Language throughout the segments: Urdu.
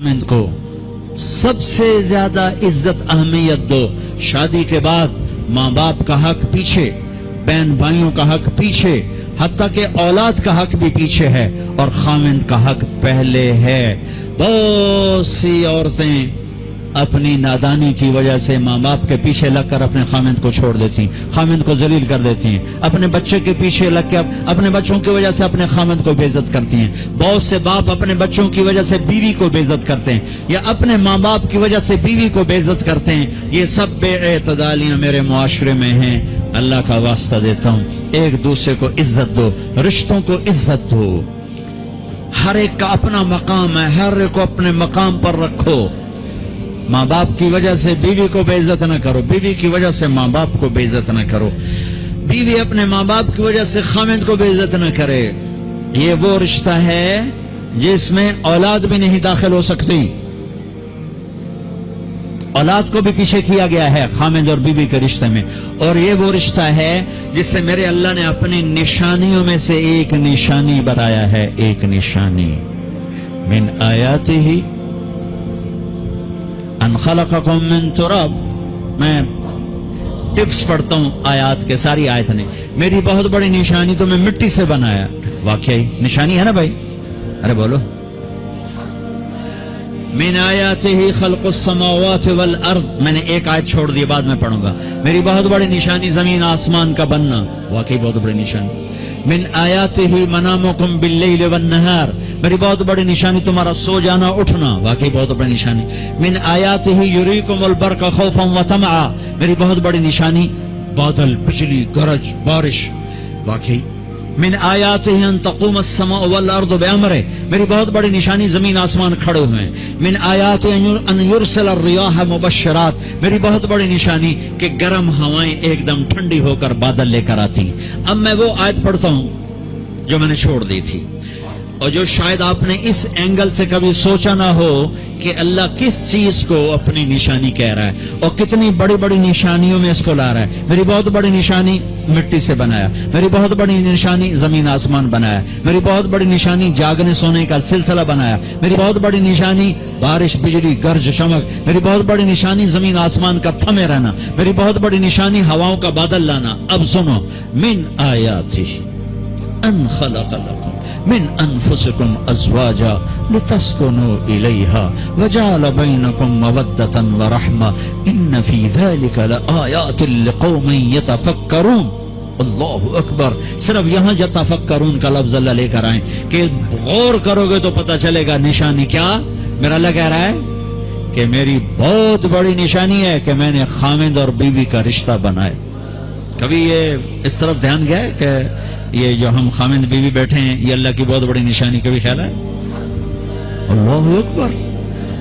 خاوند کو سب سے زیادہ عزت اہمیت دو. شادی کے بعد ماں باپ کا حق پیچھے، بہن بھائیوں کا حق پیچھے، حتیٰ کہ اولاد کا حق بھی پیچھے ہے، اور خاوند کا حق پہلے ہے. بہت سی عورتیں اپنی نادانی کی وجہ سے ماں باپ کے پیچھے لگ کر اپنے خاوند کو چھوڑ دیتی ہیں، خاوند کو ذلیل کر دیتی ہیں. اپنے بچے کے پیچھے لگ کے اپنے بچوں کی وجہ سے اپنے خاوند کو بے عزت کرتی ہیں. بہت سے باپ اپنے بچوں کی وجہ سے بیوی کو بے عزت کرتے ہیں، یا اپنے ماں باپ کی وجہ سے بیوی کو بے عزت کرتے ہیں. یہ سب بے اعتدالیاں میرے معاشرے میں ہیں. اللہ کا واسطہ دیتا ہوں، ایک دوسرے کو عزت دو، رشتوں کو عزت دو. ہر ایک کا اپنا مقام ہے، ہر ایک کو اپنے مقام پر رکھو. ماں باپ کی وجہ سے بیوی کو بے عزت نہ کرو، بیوی کی وجہ سے ماں باپ کو بے عزت نہ کرو، بیوی اپنے ماں باپ کی وجہ سے خاوند کو بے عزت نہ کرے. یہ وہ رشتہ ہے جس میں اولاد بھی نہیں داخل ہو سکتی. اولاد کو بھی پیچھے کیا گیا ہے خاوند اور بیوی کے رشتے میں. اور یہ وہ رشتہ ہے جس سے میرے اللہ نے اپنی نشانیوں میں سے ایک نشانی بتایا ہے. ایک نشانی من آیاتہ ان خلقکم من تراب. میں ٹپس پڑھتا ہوں آیات کے، ساری آیت نے. میری بہت بڑی نشانی تو میں مٹی سے بنایا. واقعی نشانی ہے نا بھائی؟ ارے بولو. من آیاتہ خلق السماوات والارض. میں نے ایک آیت چھوڑ دی، بعد میں پڑھوں گا. میری بہت بڑی نشانی زمین آسمان کا بننا. واقعی بہت بڑی نشانی. من آیاتہ منامکم باللیل والنہار. میری بہت بڑی نشانی تمہارا سو جانا اٹھنا. واقعی بہت بڑی نشانی. من آیاتہ یریکم البرق خوفا وطمعا. میری بہت بڑی نشانی بادل، بجلی، گرج، بارش. واقعی. من آیاتہ ان تقوم السماء والارض بامرہ. میری بہت بڑی نشانی زمین آسمان کھڑے ہوئے ہیں. من آیاتہ ان یرسل الریاح مبشرات. میری بہت بڑی نشانی کہ گرم ہوائیں ایک دم ٹھنڈی ہو کر بادل لے کر آتی. اب میں وہ آیت پڑھتا ہوں جو میں نے چھوڑ دی تھی، اور جو شاید آپ نے اس اینگل سے کبھی سوچا نہ ہو کہ اللہ کس چیز کو اپنی نشانی کہہ رہا ہے اور کتنی بڑی بڑی نشانیوں میں اس کو لا رہا ہے. میری بہت بڑی نشانی مٹی سے بنایا. میری بہت بڑی نشانی زمین آسمان بنایا. میری بہت بڑی نشانی جاگنے سونے کا سلسلہ بنایا. میری بہت بڑی نشانی بارش، بجلی، گرج، چمک. میری بہت بڑی نشانی زمین آسمان کا تھمے رہنا. میری بہت بڑی نشانی ہواؤں کا بادل لانا. اب سنو. من آیاتہ ان خلق لکم من انفسکم ازواجا لتسکنوا الیہا وجعل بینکم مودۃ ورحمہ ان فی ذلک لآیات لقوم یتفکرون. اللہ اکبر. صرف یہاں یتفکرون کا لفظ اللہ لے کر آئیں کہ غور کرو گے تو پتہ چلے گا نشانی کیا. میرا اللہ کہہ رہا ہے کہ میری بہت بڑی نشانی ہے کہ میں نے خاوند اور بیوی کا رشتہ بنائے. کبھی یہ اس طرف دھیان گیا کہ یہ جو ہم خاوند بیوی بیٹھے ہیں یہ اللہ کی بہت بڑی نشانی؟ کبھی خیال ہے؟ اللہ اکبر.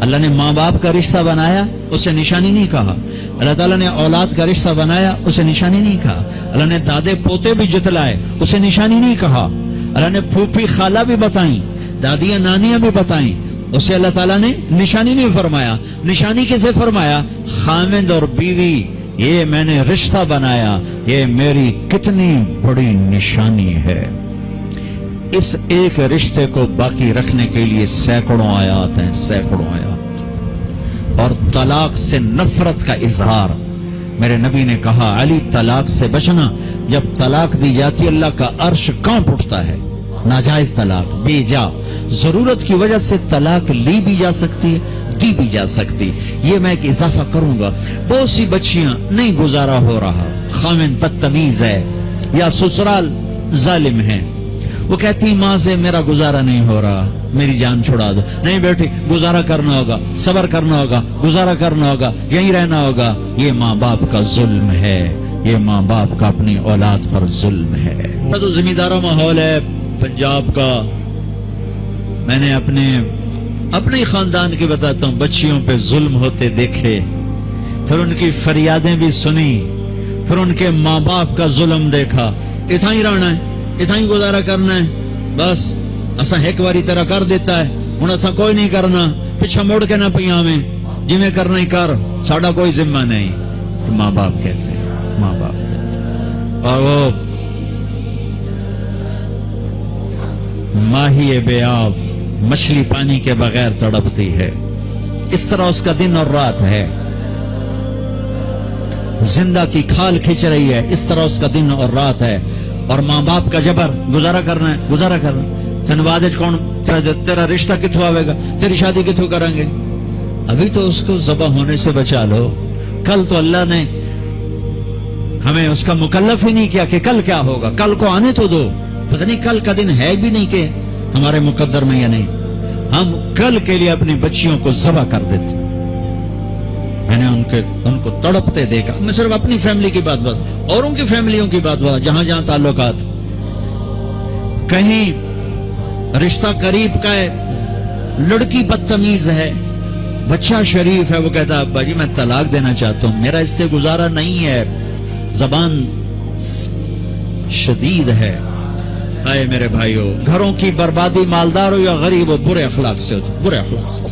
اللہ نے ماں باپ کا رشتہ بنایا، اسے نشانی نہیں کہا. اللہ تعالیٰ نے اولاد کا رشتہ بنایا، اسے نشانی نہیں کہا. اللہ نے دادے پوتے بھی جتلائے، اسے نشانی نہیں کہا. اللہ نے پھوپھی خالہ بھی بتائیں، دادیاں نانیاں بھی بتائیں، اسے اللہ تعالیٰ نے نشانی نہیں فرمایا. نشانی کسے فرمایا؟ خاوند اور بیوی یہ میں نے رشتہ بنایا، یہ میری کتنی بڑی نشانی ہے. اس ایک رشتے کو باقی رکھنے کے لیے سینکڑوں آیات ہیں، سینکڑوں آیات. اور طلاق سے نفرت کا اظہار. میرے نبی نے کہا علی طلاق سے بچنا. جب طلاق دی جاتی اللہ کا عرش کانپ اٹھتا ہے. ناجائز طلاق، بے جا ضرورت کی وجہ سے طلاق لی بھی جا سکتی ہے، دی بھی جا سکتی. یہ میں ایک اضافہ کروں گا. بہت سی بچیاں نہیں گزارا ہو رہا، خاوند بدتمیز ہے یا سسرال ظالم ہے، وہ کہتی ماں سے میرا گزارا نہیں ہو رہا، میری جان چھڑا دو. نہیں بیٹی، گزارا کرنا ہوگا، صبر کرنا ہوگا، گزارا کرنا ہوگا، یہیں رہنا ہوگا. یہ ماں باپ کا ظلم ہے، یہ ماں باپ کا اپنی اولاد پر ظلم ہے. تو زمینداروں ماحول ہے پنجاب کا. میں نے اپنے ہی خاندان کی بتاتا ہوں، بچیوں پہ ظلم ہوتے دیکھے، پھر ان کی فریادیں بھی سنی، پھر ان کے ماں باپ کا ظلم دیکھا. اتنا ہی رہنا ہے، اتنا ہی گزارا کرنا ہے، بس اسا ایک باری طرح کر دیتا ہے، ہوں اسا کوئی نہیں کرنا، پیچھا موڑ کے نہ پیا میں، جی میں کرنا ہی کر، ساڈا کوئی ذمہ نہیں. ماں باپ کہتے ہیں، ماں باپ کہتے ہیں. اور وہ ماہی بے آب مچھلی پانی کے بغیر تڑپتی ہے. اس طرح اس کا دن اور رات ہے. زندہ کی کھال کھچ رہی ہے، اس طرح اس کا دن اور رات ہے. اور ماں باپ کا جبر گزارا کرنا ہے، گزارا کرنا. تین بعد کون تیرا رشتہ کتوں آئے گا، تیری شادی کتوں کریں گے؟ ابھی تو اس کو ذبح ہونے سے بچا لو. کل تو اللہ نے ہمیں اس کا مکلف ہی نہیں کیا کہ کل کیا ہوگا. کل کو آنے تو دو. پتہ نہیں کل کا دن ہے بھی نہیں کہ ہمارے مقدر میں یا نہیں. ہم کل کے لیے اپنی بچیوں کو ذبح کر دیتے. میں نے ان کو تڑپتے دیکھا. میں صرف اپنی فیملی کی بات اوروں کی فیملیوں کی بات جہاں جہاں تعلقات. کہیں رشتہ قریب کا ہے، لڑکی بدتمیز ہے، بچہ شریف ہے، وہ کہتا ہے ابا جی میں طلاق دینا چاہتا ہوں، میرا اس سے گزارا نہیں ہے، زبان شدید ہے. اے میرے بھائیو، گھروں کی بربادی مالدار ہو یا غریب ہو، برے اخلاق سے ہو، برے اخلاق سے.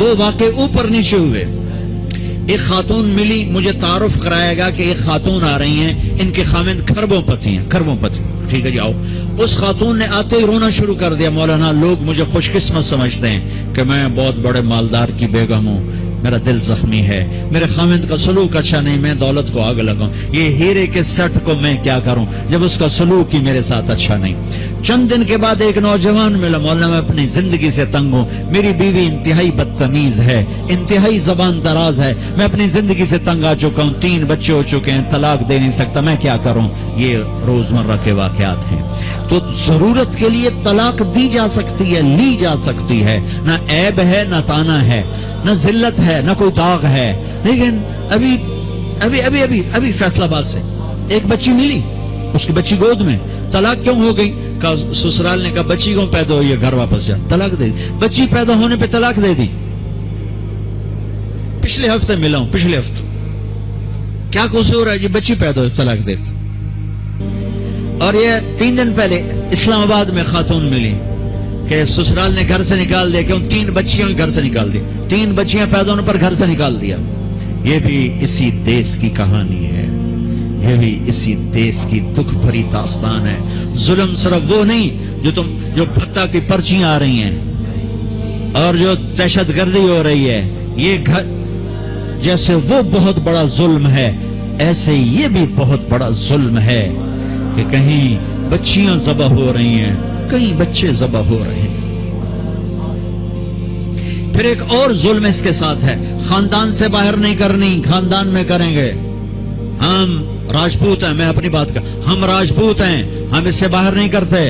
دو واقعے اوپر نیچے ہوئے. ایک خاتون ملی، مجھے تعارف کرایا گا کہ ایک خاتون آ رہی ہیں، ان کے خاوند کھربوں پتی ہیں، کھربوں پتی. ٹھیک ہے جی آؤ. اس خاتون نے آتے ہی رونا شروع کر دیا. مولانا لوگ مجھے خوش قسمت سمجھتے ہیں کہ میں بہت بڑے مالدار کی بیگم ہوں، میرا دل زخمی ہے، میرے خاوند کا سلوک اچھا نہیں، میں دولت کو آگ لگاؤں، یہ ہیرے کے سٹ کو میں کیا کروں جب اس کا سلوک ہی میرے ساتھ اچھا نہیں. چند دن کے بعد ایک نوجوان ملا. مولانا میں اپنی زندگی سے تنگ ہوں، میری بیوی انتہائی بدتمیز ہے، انتہائی زبان دراز ہے، میں اپنی زندگی سے تنگ آ چکا ہوں، 3 بچے ہو چکے ہیں، طلاق دے نہیں سکتا، میں کیا کروں. یہ روزمرہ کے واقعات ہیں. تو ضرورت کے لیے طلاق دی جا سکتی ہے، لی جا سکتی ہے، نہ عیب ہے نہ تانا ہے، نہ ذلت ہے نہ کوئی داغ ہے. لیکن ابھی ابھی ابھی ابھی ابھی فیصلہ آباد سے ایک بچی ملی، اس کی بچی گود میں. طلاق کیوں ہو گئی؟ سسرال نے کہا بچی کیوں پیدا ہوئی ہے، گھر واپس جا. طلاق دے دی. بچی پیدا ہونے پہ طلاق دے دی. پچھلے ہفتے ملا ہوں، پچھلے ہفتے. کیا قصور ہے؟ یہ بچی پیدا ہوئی، طلاق دے دی. اور یہ 3 دن پہلے اسلام آباد میں خاتون ملی کہ سسرال نے گھر سے نکال دیا، کیوں 3 بچیاں گھر سے نکال دی، 3 بچیاں پیدا ہونے پر گھر سے نکال دیا. یہ بھی اسی دیس کی کہانی ہے، یہ بھی اسی دیس کی دکھ بھری داستان ہے. ظلم صرف وہ نہیں جو بھتہ کی پرچیاں آ رہی ہیں اور جو دہشت گردی ہو رہی ہے، یہ جیسے وہ بہت بڑا ظلم ہے، ایسے یہ بھی بہت بڑا ظلم ہے کہ کہیں بچیاں ذبح ہو رہی ہیں، کئی بچے ذبح ہو رہے ہیں. پھر ایک اور ظلم اس کے ساتھ ہے، خاندان سے باہر نہیں کرنی، خاندان میں کریں گے. ہم راجپوت ہیں، میں اپنی بات کر، ہم راجپوت ہیں، ہم اس سے باہر نہیں کرتے.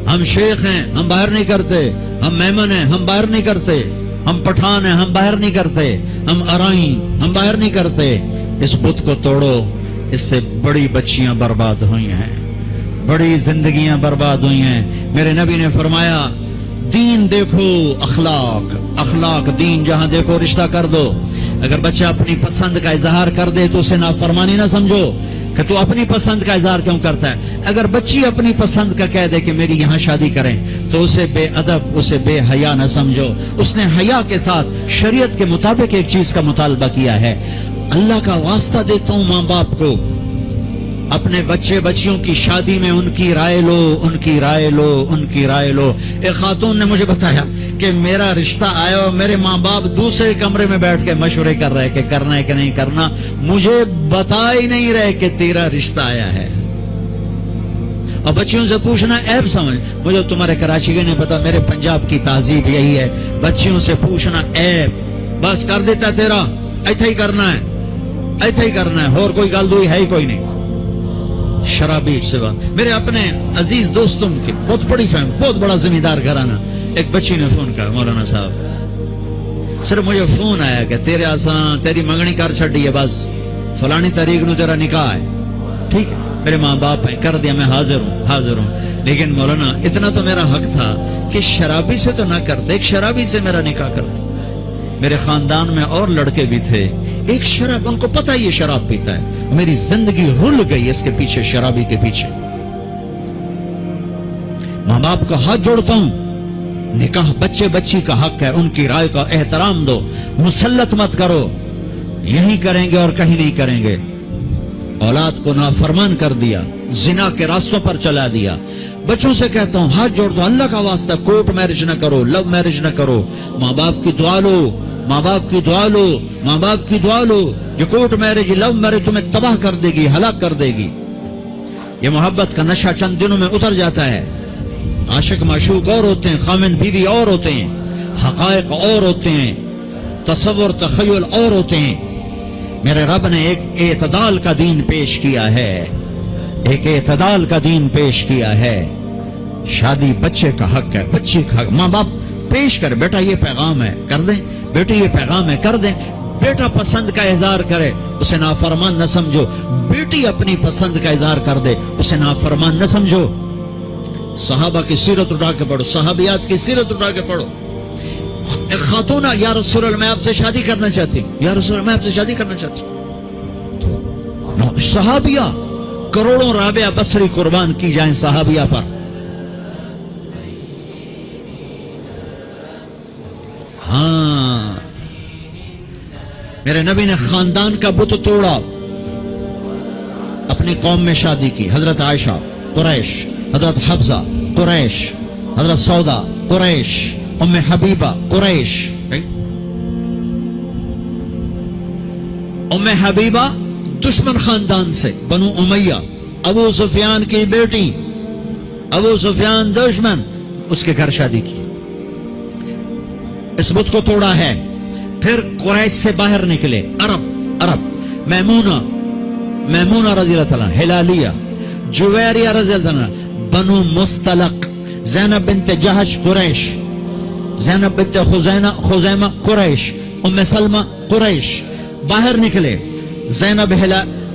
ہم شیخ ہیں، ہم باہر نہیں کرتے. ہم میمن ہیں، ہم باہر نہیں کرتے. ہم پٹھان ہیں، ہم باہر نہیں کرتے. ہم ارائیں، ہم باہر نہیں کرتے. اس بت کو توڑو، اس سے بڑی بچیاں برباد ہوئی ہیں، بڑی زندگیاں برباد ہوئی ہیں. میرے نبی نے فرمایا دین دیکھو، اخلاق دین جہاں دیکھو رشتہ کر دو. اگر بچہ اپنی پسند کا اظہار کر دے تو اسے نافرمانی نہ سمجھو کہ تو اپنی پسند کا اظہار کیوں کرتا ہے. اگر بچی اپنی پسند کا کہہ دے کہ میری یہاں شادی کریں تو اسے بے ادب، اسے بے حیا نہ سمجھو. اس نے حیا کے ساتھ شریعت کے مطابق ایک چیز کا مطالبہ کیا ہے. اللہ کا واسطہ دیتا ہوں ماں باپ کو، اپنے بچے بچیوں کی شادی میں ان کی رائے لو، ان کی رائے لو، ان کی رائے لو. ایک خاتون نے مجھے بتایا کہ میرا رشتہ آیا اور میرے ماں باپ دوسرے کمرے میں بیٹھ کے مشورے کر رہے کہ کرنا ہے کہ نہیں کرنا، مجھے بتا ہی نہیں رہے کہ تیرا رشتہ آیا ہے. اور بچیوں سے پوچھنا عیب سمجھ، مجھے تمہارے کراچی کے نہیں پتا، میرے پنجاب کی تہذیب یہی ہے، بچیوں سے پوچھنا عیب. بس کر دیتا تیرا، ایتھے ہی کرنا ہے، ایتھے ہی کرنا ہے، اور کوئی گل دوئی ہے ہی کوئی نہیں. شرابی سے بات. میرے اپنے عزیز دوستوں کے بہت بڑی فیملی، بہت بڑا زمیندار گھرانہ. ایک بچی نے فون کیا، مولانا صاحب صرف مجھے فون آیا کہ تیرے آسان تیری منگنی کر چھڑی ہے، بس فلانی تاریخ نو تیرا نکاح ہے. ٹھیک ہے، میرے ماں باپ ہیں، کر دیا، میں حاضر ہوں. لیکن مولانا اتنا تو میرا حق تھا کہ شرابی سے تو نہ کرتے، ایک شرابی سے میرا نکاح کرتے. میرے خاندان میں اور لڑکے بھی تھے، ایک شراب، ان کو پتہ یہ شراب پیتا ہے. میری زندگی رل گئی اس کے پیچھے، شرابی کے پیچھے. ماں باپ کا ہاتھ جوڑتا ہوں، نکاح بچے بچی کا حق ہے، ان کی رائے کا احترام دو، مسلط مت کرو. یہی کریں گے اور کہیں نہیں کریں گے. اولاد کو نافرمان کر دیا، زنا کے راستوں پر چلا دیا. بچوں سے کہتا ہوں ہاتھ جوڑ دو، اللہ کا واسطہ کورٹ میرج نہ کرو، لو میرج نہ کرو. ماں باپ کی دعا لو، ماں باپ کی دعا لو، ماں باپ کی دعا لو. یہ کورٹ میرج لو میرج تمہیں تباہ کر دے گی، ہلاک کر دے گی. یہ محبت کا نشہ چند دنوں میں اتر جاتا ہے. عاشق معشوق اور ہوتے ہیں، خامن بیوی اور ہوتے ہیں، حقائق اور ہوتے ہیں، تصور تخیل اور ہوتے ہیں. میرے رب نے ایک اعتدال کا دین پیش کیا ہے، ایک اعتدال کا دین پیش کیا ہے. شادی بچے کا حق ہے، بچے کا حق. ماں باپ پیش کر، بیٹا یہ پیغام ہے کر دیں، بیٹی یہ پیغام ہے کر دیں. بیٹا پسند کا اظہار کرے، اسے نافرمان نہ سمجھو. بیٹی اپنی پسند کا اظہار کر دے، اسے نافرمان نہ سمجھو. صحابہ کی سیرت اٹھا کے پڑھو، صحابیات کی سیرت اٹھا کے پڑھو. ایک خاتون یا رسول اللہ میں آپ سے شادی کرنا چاہتی ہوں، یا رسول اللہ میں آپ سے شادی کرنا چاہتی ہوں. تو صحابیہ کروڑوں رابعہ بصری قربان کی جائیں صحابیہ پر. ہاں میرے نبی نے خاندان کا بت توڑا، اپنی قوم میں شادی کی. حضرت عائشہ قریش، حضرت حفصہ قریش، حضرت سودا قریش، ام حبیبہ قریش. ام حبیبہ دشمن خاندان سے، بنو امیہ، ابو سفیان کی بیٹی، ابو سفیان دشمن، اس کے گھر شادی کی. اس بت کو توڑا ہے. پھر قریش سے باہر نکلے عرب. میمونہ رضی اللہ عنہ، ہلالیہ، جویریہ رضی اللہ عنہ، بنو مستلق، زینب بنت جہش قریش، زینب بنت خزیمہ قریش، ام سلمہ قریش. باہر نکلے. زینب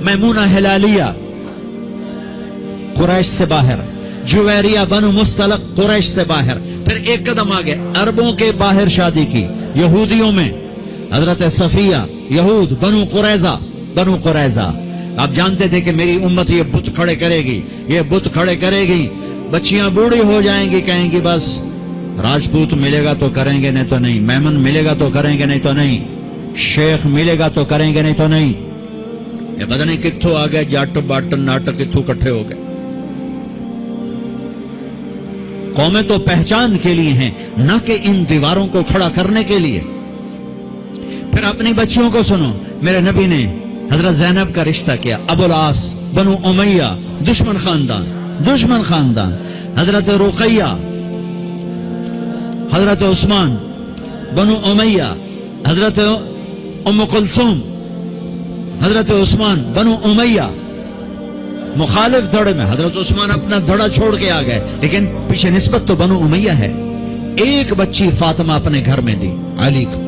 میمونہ ہلالیہ قریش سے باہر، جویریہ بنو مستلق قریش سے باہر. پھر ایک قدم آگے عربوں کے باہر شادی کی، یہودیوں میں. حضرت صفیہ، یہود، بنو قریظہ. آپ جانتے تھے کہ میری امت یہ بت کھڑے کرے گی، یہ بت کھڑے کرے گی. بچیاں بوڑھی ہو جائیں گی، کہیں گی بس راجپوت ملے گا تو کریں گے نہیں تو نہیں، میمن ملے گا تو کریں گے نہیں تو نہیں، شیخ ملے گا تو کریں گے نہیں تو نہیں. یہ پتہ نہیں کتھوں آ گئے جاٹ باٹ ناٹک کتھوں کٹھے ہو گئے. قومیں تو پہچان کے لیے ہیں، نہ کہ ان دیواروں کو کھڑا کرنے کے لیے. پھر اپنی بچیوں کو سنو. میرے نبی نے حضرت زینب کا رشتہ کیا، ابو العاص بنو امیہ، دشمن خاندان. حضرت رقیہ، حضرت عثمان بنو امیہ، حضرت ام کلثوم، حضرت عثمان بنو امیہ. مخالف دھڑے میں حضرت عثمان اپنا دھڑا چھوڑ کے آ گئے، لیکن پیچھے نسبت تو بنو امیہ ہے. ایک بچی فاطمہ اپنے گھر میں دی علی کو،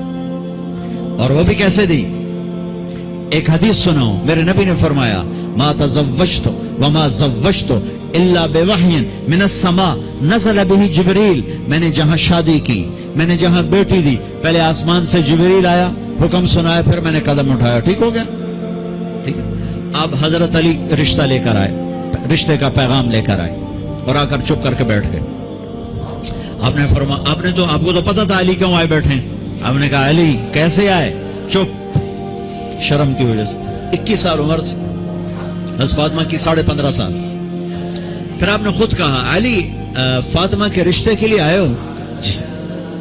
اور وہ بھی کیسے دی؟ ایک حدیث سنو. میرے نبی نے فرمایا ما تزوجت وما زوجت الا بوحی من السماء نزل به جبریل. میں نے جہاں شادی کی، میں نے جہاں بیٹی دی، پہلے آسمان سے جبریل آیا، حکم سنایا، پھر میں نے قدم اٹھایا. ٹھیک ہو گیا؟ ٹھیک. اب حضرت علی رشتہ لے کر آئے، رشتے کا پیغام لے کر آئے، اور آ کر چپ کر کے بیٹھ گئے. آپ نے فرمایا، آپ کو تو پتا تھا علی کیوں آئے بیٹھے. آپ نے کہا علی کیسے آئے؟ چپ، شرم کی وجہ سے. 21 سال عمر تھی حضرت فاطمہ کی، 15.5 سال. پھر آپ نے خود کہا علی فاطمہ کے رشتے کے لیے آئے ہو؟ جی.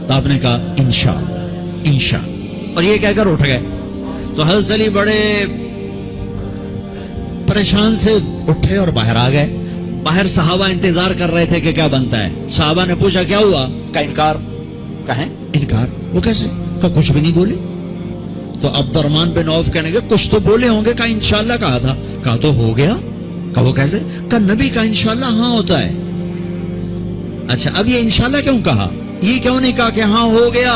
تو آپ نے کہا انشاءاللہ، اور یہ کہہ کر اٹھ گئے. تو حضرت علی بڑے پریشان سے اٹھے اور باہر آ گئے. باہر صحابہ انتظار کر رہے تھے کہ کیا بنتا ہے. صحابہ نے پوچھا کیا ہوا؟ کہا انکار. کہیں انکار؟ وہ کیسے؟ کہا کچھ بھی نہیں بولے. تو عبد الرحمن بن عوف کہنے گے کچھ تو بولے ہوں گے. کہا انشاءاللہ کہا تھا. کہا تو ہو گیا. کہا وہ کیسے؟ کہا نبی کا انشاءاللہ ہاں ہوتا ہے. اچھا اب یہ انشاءاللہ کیوں کہا؟ یہ کیوں نہیں کہا کہ ہاں ہو گیا؟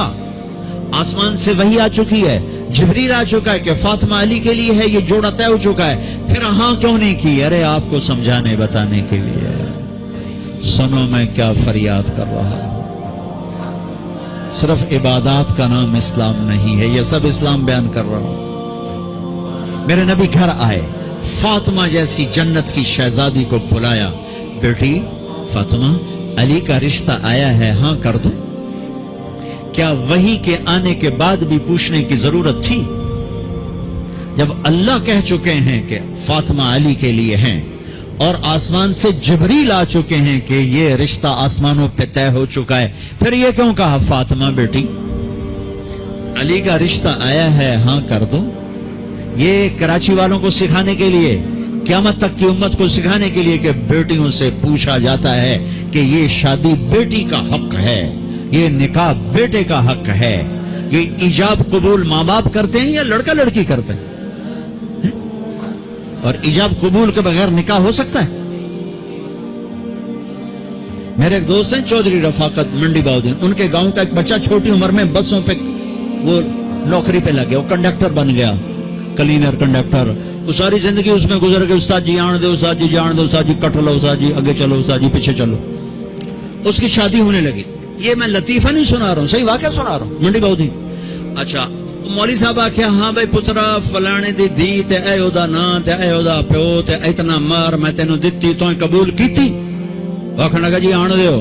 آسمان سے وحی آ چکی ہے، جبریل آ چکا ہے کہ فاطمہ علی کے لیے ہے، یہ جوڑا طے ہو چکا ہے. پھر ہاں کیوں نہیں کی؟ ارے آپ کو سمجھانے بتانے کے لیے. سنو میں کیا فریاد کر رہا ہوں. صرف عبادات کا نام اسلام نہیں ہے، یہ سب اسلام بیان کر رہا ہوں. میرے نبی گھر آئے، فاطمہ جیسی جنت کی شہزادی کو بلایا. بیٹی فاطمہ، علی کا رشتہ آیا ہے، ہاں کر دو. کیا وحی کے آنے کے بعد بھی پوچھنے کی ضرورت تھی؟ جب اللہ کہہ چکے ہیں کہ فاطمہ علی کے لیے ہیں، اور آسمان سے جبریل آ چکے ہیں کہ یہ رشتہ آسمانوں پہ طے ہو چکا ہے، پھر یہ کیوں کہا فاطمہ بیٹی؟ علی کا رشتہ آیا ہے ہاں کر دو. یہ کراچی والوں کو سکھانے کے لیے, قیامت تک کی امت کو سکھانے کے لیے کہ بیٹیوں سے پوچھا جاتا ہے کہ یہ شادی بیٹی کا حق ہے, یہ نکاح بیٹے کا حق ہے. یہ ایجاب قبول ماں باپ کرتے ہیں یا لڑکا لڑکی کرتے ہیں؟ اور ایجاب قبول کے بغیر نکاح ہو سکتا ہے؟ میرے ایک دوست ہیں چودھری رفاقت منڈی باؤدین, ان کے گاؤں کا ایک بچہ چھوٹی عمر میں بسوں پہ وہ نوکری پہ لگ گیا, وہ کنڈکٹر بن گیا, کلینر کنڈکٹر. وہ ساری زندگی اس میں گزر گئی. استاد جی جان دو, استاد جی جان دو, استاد جی کٹ لو, استاد جی آگے چلو, استاد جی پیچھے چلو. اس کی شادی ہونے لگی. یہ میں لطیفہ نہیں سنا رہا ہوں, صحیح واقعہ سنا رہا ہوں, منڈی باؤدین. اچھا مولوی صاحب آخیا ہاں بھائی پترا فلانے دی دھی تے اے او دا نام تے اے او دا پیو تے اتنا مار میں تینوں دتی تو قبول کیتی. آخر لگا جی آن دیو.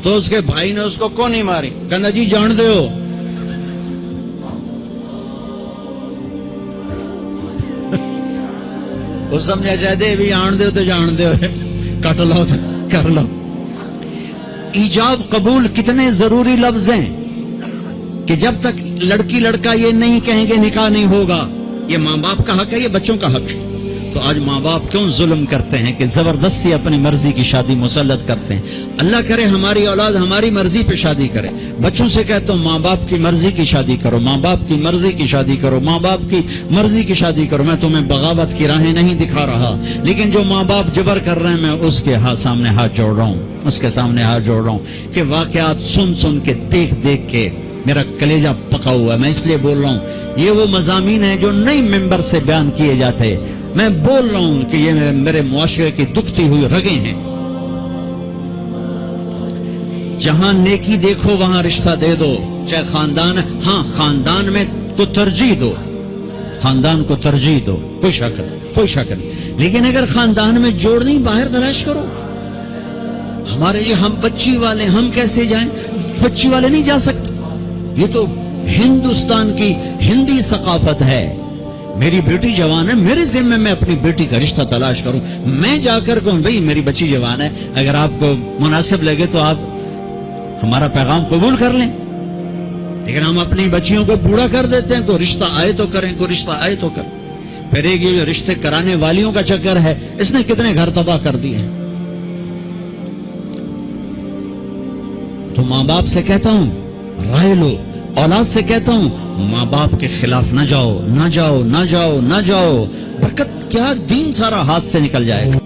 تو اس کے بھائی نے اس کو کون نہیں ماری, کہنا جی جان دیو. وہ سمجھا چاہتے بھی آن دیو تو جان دیو, کٹ لو کر لو. ایجاب قبول کتنے ضروری لفظ ہیں کہ جب تک لڑکی لڑکا یہ نہیں کہیں گے نکاح نہیں ہوگا. یہ ماں باپ کا حق ہے, یہ بچوں کا حق ہے. تو آج ماں باپ کیوں ظلم کرتے ہیں کہ زبردستی اپنی مرضی کی شادی مسلط کرتے ہیں؟ اللہ کرے ہماری اولاد ہماری مرضی پہ شادی کرے. بچوں سے کہتا ہوں ماں باپ کی مرضی کی شادی کرو, ماں باپ کی مرضی کی شادی کرو, ماں باپ کی مرضی کی شادی کرو. میں تمہیں بغاوت کی راہیں نہیں دکھا رہا, لیکن جو ماں باپ جبر کر رہے ہیں میں اس کے سامنے ہاتھ جوڑ رہا ہوں, اس کے سامنے ہاتھ جوڑ رہا ہوں کہ واقعات سن سن کے دیکھ دیکھ کے میرا کلیجہ پکا ہوا ہے. میں اس لیے بول رہا ہوں یہ وہ مضامین ہیں جو نئی ممبر سے بیان کیے جاتے. میں بول رہا ہوں کہ یہ میرے معاشرے کی دکھتی ہوئی رگیں ہیں. جہاں نیکی دیکھو وہاں رشتہ دے دو, چاہے خاندان. ہاں خاندان میں کو ترجیح دو, خاندان کو ترجیح دو, کوئی شک نہیں, کوئی شک نہیں. لیکن اگر خاندان میں جوڑ نہیں باہر تلاش کرو. ہمارے یہ ہم بچی والے, ہم کیسے جائیں؟ بچی والے نہیں جا سکتے. یہ تو ہندوستان کی ہندی ثقافت ہے. میری بیٹی جوان ہے, میرے ذمہ میں اپنی بیٹی کا رشتہ تلاش کروں. میں جا کر کہوں بھئی میری بچی جوان ہے, اگر آپ کو مناسب لگے تو آپ ہمارا پیغام قبول کر لیں. لیکن ہم اپنی بچیوں کو بوڑھا کر دیتے ہیں. تو رشتہ آئے تو کریں, کوئی رشتہ آئے تو کریں. پھر ایک یہ جو رشتے کرانے والیوں کا چکر ہے, اس نے کتنے گھر تباہ کر دیے ہیں. تو ماں باپ سے کہتا ہوں رائے لو, اولاد سے کہتا ہوں ماں باپ کے خلاف نہ جاؤ, نہ جاؤ, نہ جاؤ, نہ جاؤ. برکت کیا, دین سارا ہاتھ سے نکل جائے گا.